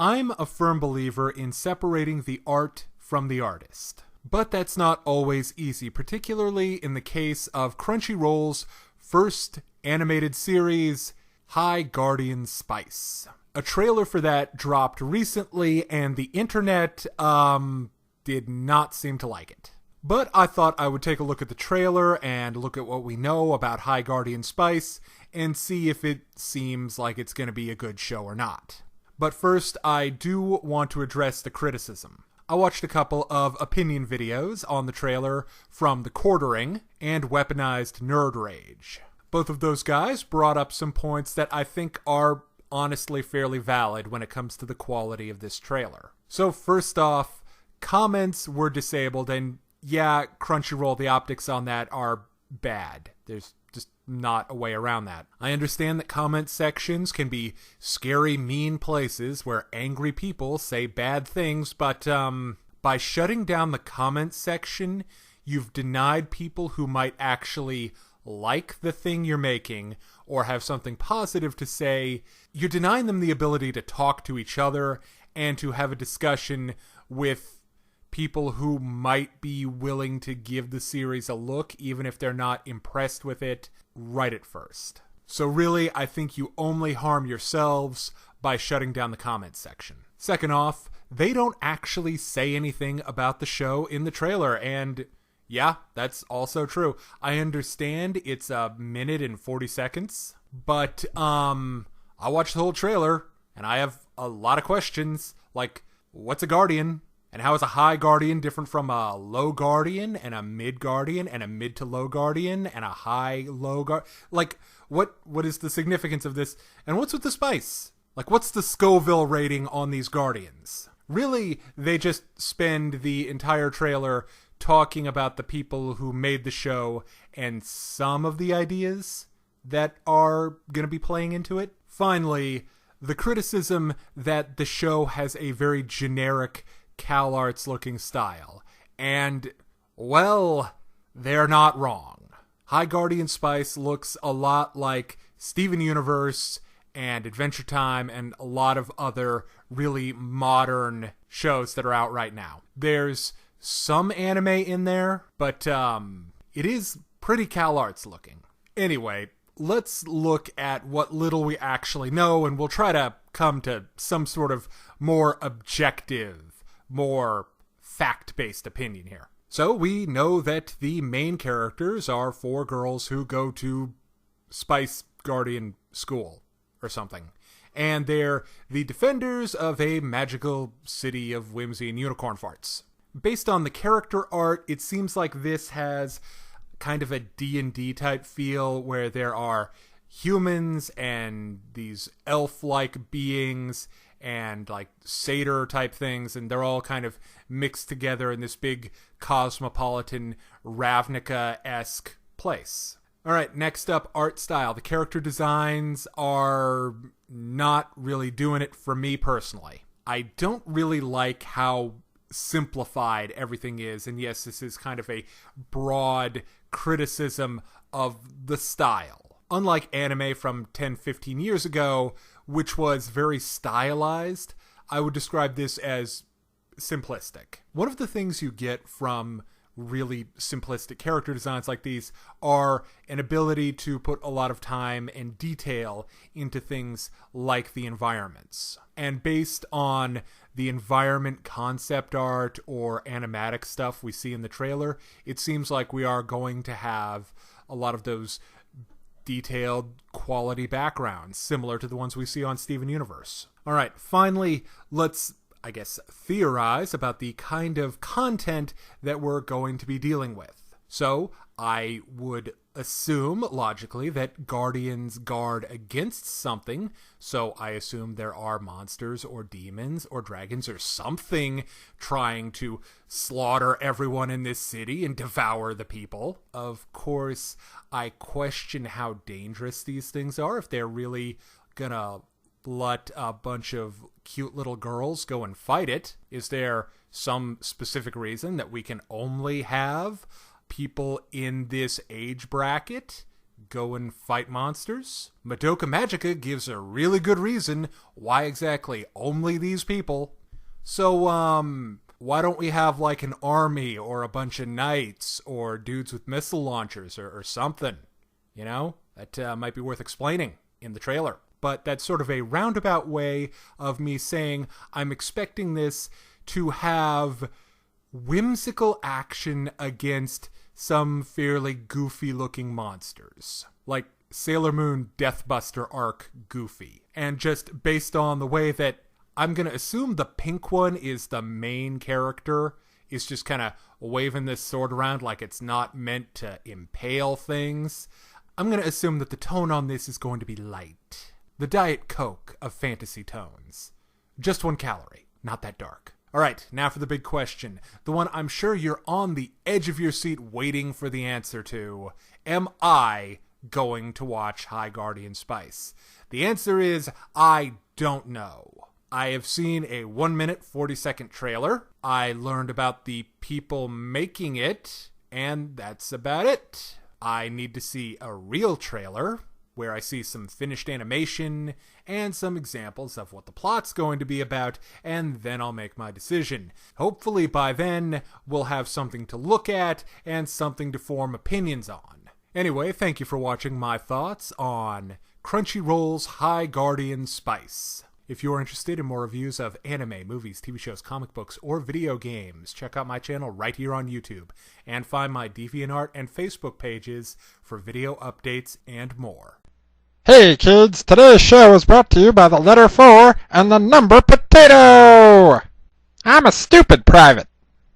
I'm a firm believer in separating the art from the artist. But that's not always easy, particularly in the case of Crunchyroll's first animated series, High Guardian Spice. A trailer for that dropped recently, and the internet, did not seem to like it. But I thought I would take a look at the trailer and look at what we know about High Guardian Spice and see if it seems like it's going to be a good show or not. But first, I do want to address the criticism. I watched a couple of opinion videos on the trailer from The Quartering and Weaponized Nerd Rage. Both of those guys brought up some points that I think are honestly fairly valid when it comes to the quality of this trailer. So first off, comments were disabled, and yeah, Crunchyroll, the optics on that are bad. There's just not a way around that. I understand that comment sections can be scary, mean places where angry people say bad things, but by shutting down the comment section, you've denied people who might actually like the thing you're making or have something positive to say. You're denying them the ability to talk to each other and to have a discussion with people who might be willing to give the series a look, even if they're not impressed with it right at first. So really, I think you only harm yourselves by shutting down the comments section. Second off, they don't actually say anything about the show in the trailer, and yeah, that's also true. I understand it's a minute and 40 seconds, but I watched the whole trailer, and I have a lot of questions, like, what's a guardian? And how is a high guardian different from a low guardian and a mid guardian and a mid to low guardian and a high low guard? Like, what is the significance of this? And what's with the spice? Like, what's the Scoville rating on these guardians? Really, they just spend the entire trailer talking about the people who made the show and some of the ideas that are going to be playing into it. Finally, the criticism that the show has a very generic CalArts looking style. And, well, they're not wrong. High Guardian Spice looks a lot like Steven Universe and Adventure Time and a lot of other really modern shows that are out right now. There's some anime in there, but it is pretty CalArts looking. Anyway, let's look at what little we actually know, and we'll try to come to some sort of more objective, more fact-based opinion here. So we know that the main characters are 4 girls who go to Spice Guardian School or something. And they're the defenders of a magical city of whimsy and unicorn farts. Based on the character art, it seems like this has kind of a D&D type feel where there are humans and these elf-like beings and like satyr type things, and they're all kind of mixed together in this big cosmopolitan Ravnica-esque place. Alright, next up, art style. The character designs are not really doing it for me personally. I don't really like how simplified everything is, and yes, this is kind of a broad criticism of the style. Unlike anime from 10-15 years ago, which was very stylized, I would describe this as simplistic. One of the things you get from really simplistic character designs like these are an ability to put a lot of time and detail into things like the environments. And based on the environment concept art or animatic stuff we see in the trailer, it seems like we are going to have a lot of those detailed quality backgrounds, similar to the ones we see on Steven Universe. Alright, finally, let's, I guess, theorize about the kind of content that we're going to be dealing with. So, I would assume, logically, that Guardians guard against something, so I assume there are monsters or demons or dragons or something trying to slaughter everyone in this city and devour the people. Of course, I question how dangerous these things are, if they're really gonna let a bunch of cute little girls go and fight it. Is there some specific reason that we can only have people in this age bracket go and fight monsters? Madoka Magica gives a really good reason why exactly only these people. So, why don't we have like an army or a bunch of knights or dudes with missile launchers or something? You know, that might be worth explaining in the trailer. But that's sort of a roundabout way of me saying I'm expecting this to have whimsical action against some fairly goofy-looking monsters. Like Sailor Moon Deathbuster arc goofy. And just based on the way that I'm going to assume the pink one is the main character, is just kind of waving this sword around like it's not meant to impale things, I'm going to assume that the tone on this is going to be light. The Diet Coke of fantasy tones. Just 1 calorie. Not that dark. Alright, now for the big question. The one I'm sure you're on the edge of your seat waiting for the answer to. Am I going to watch High Guardian Spice? The answer is, I don't know. I have seen a 1-minute, 40-second trailer. I learned about the people making it, and that's about it. I need to see a real trailer, where I see some finished animation and some examples of what the plot's going to be about, and then I'll make my decision. Hopefully by then, we'll have something to look at and something to form opinions on. Anyway, thank you for watching my thoughts on Crunchyroll's High Guardian Spice. If you're interested in more reviews of anime, movies, TV shows, comic books, or video games, check out my channel right here on YouTube, and find my Deviantart and Facebook pages for video updates and more. Hey kids, today's show is brought to you by the letter 4 and the number potato! I'm a stupid private.